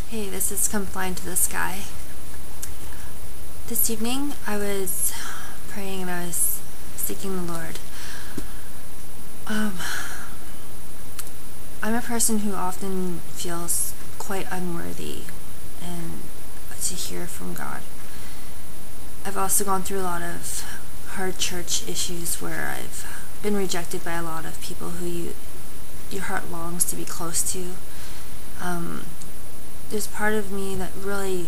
Hey, this is Come Flying to the Sky. This evening I was praying and I was seeking the Lord. I'm a person who often feels quite unworthy and to hear from God. I've also gone through a lot of hard church issues where I've been rejected by a lot of people who your heart longs to be close to. There's part of me that really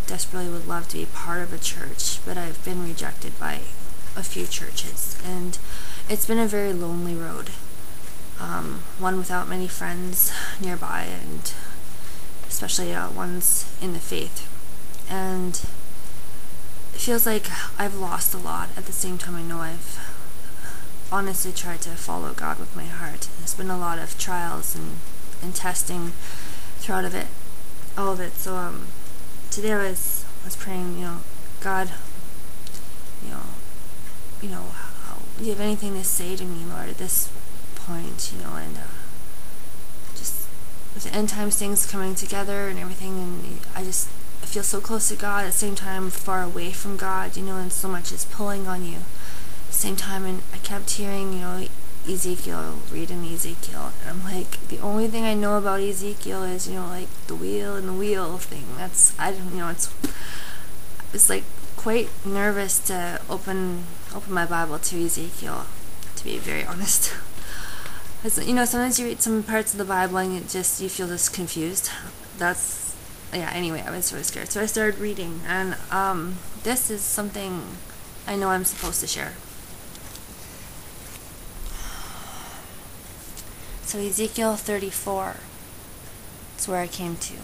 desperately would love to be part of a church, but I've been rejected by a few churches, and it's been a very lonely road. One without many friends nearby, and especially ones in the faith. And it feels like I've lost a lot. At the same time, I know I've honestly tried to follow God with my heart. There's been a lot of trials and testing throughout all of it. So today I was praying, God, do you have anything to say to me, Lord, at this point, and just with the end times things coming together and everything, and I feel so close to God, at the same time far away from God, and so much is pulling on you at the same time. And I kept hearing, Ezekiel, reading Ezekiel, and I'm like, the only thing I know about Ezekiel is, like the wheel and the wheel thing. It's like quite nervous to open my Bible to Ezekiel, to be very honest. Sometimes you read some parts of the Bible and you feel just confused. Anyway, I was really scared. So I started reading, and this is something I know I'm supposed to share. So Ezekiel 34 is where I came to.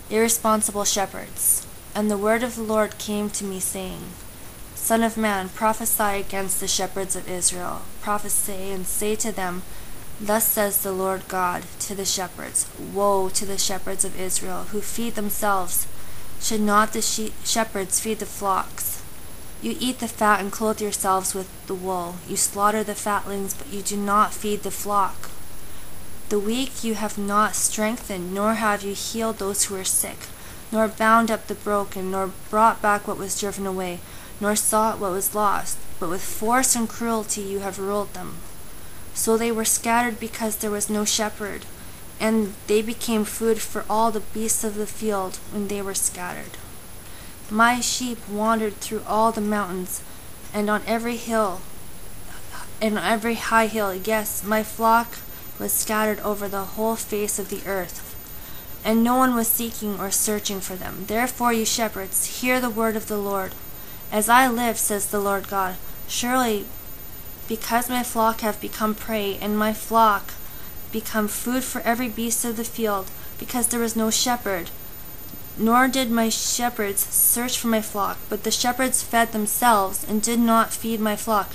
Irresponsible shepherds. And the word of the Lord came to me, saying, Son of man, prophesy against the shepherds of Israel. Prophesy and say to them, Thus says the Lord God to the shepherds, Woe to the shepherds of Israel, who feed themselves. Should not the shepherds feed the flocks? You eat the fat and clothe yourselves with the wool. You slaughter the fatlings, but you do not feed the flock. The weak you have not strengthened, nor have you healed those who are sick, nor bound up the broken, nor brought back what was driven away, nor sought what was lost, but with force and cruelty you have ruled them. So they were scattered because there was no shepherd, and they became food for all the beasts of the field when they were scattered. My sheep wandered through all the mountains, and on every hill, and on every high hill. Yes, my flock was scattered over the whole face of the earth, and no one was seeking or searching for them. Therefore, you shepherds, hear the word of the Lord. As I live, says the Lord God, surely because my flock have become prey, and my flock become food for every beast of the field, because there was no shepherd, nor did my shepherds search for my flock, but the shepherds fed themselves, and did not feed my flock.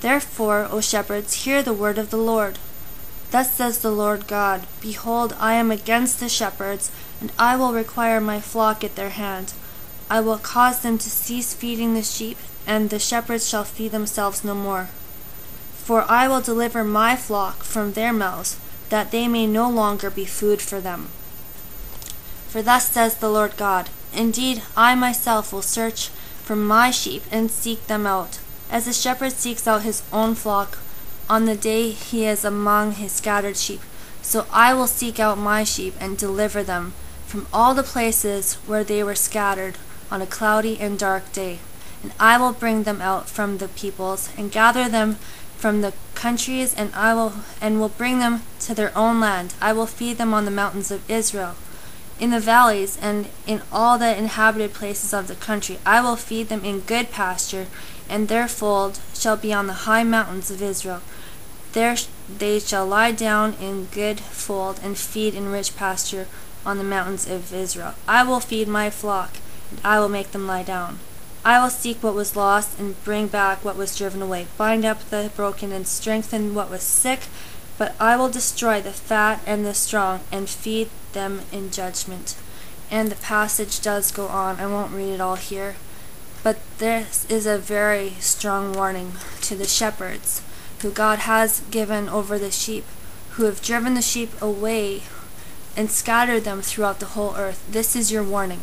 Therefore, O shepherds, hear the word of the Lord. Thus says the Lord God, Behold, I am against the shepherds, and I will require my flock at their hand. I will cause them to cease feeding the sheep, and the shepherds shall feed themselves no more. For I will deliver my flock from their mouths, that they may no longer be food for them. For thus says the Lord God, Indeed, I myself will search for my sheep and seek them out, as a shepherd seeks out his own flock on the day he is among his scattered sheep. So I will seek out my sheep and deliver them from all the places where they were scattered on a cloudy and dark day. And I will bring them out from the peoples, and gather them from the countries, and will bring them to their own land. I will feed them on the mountains of Israel, in the valleys, and in all the inhabited places of the country. I will feed them in good pasture, and their fold shall be on the high mountains of Israel. There they shall lie down in good fold, and feed in rich pasture on the mountains of Israel. I will feed my flock, and I will make them lie down. I will seek what was lost, and bring back what was driven away, bind up the broken, and strengthen what was sick. But I will destroy the fat and the strong, and feed them in judgment. And the passage does go on. I won't read it all here. But this is a very strong warning to the shepherds who God has given over the sheep, who have driven the sheep away and scatter them throughout the whole earth. This is your warning.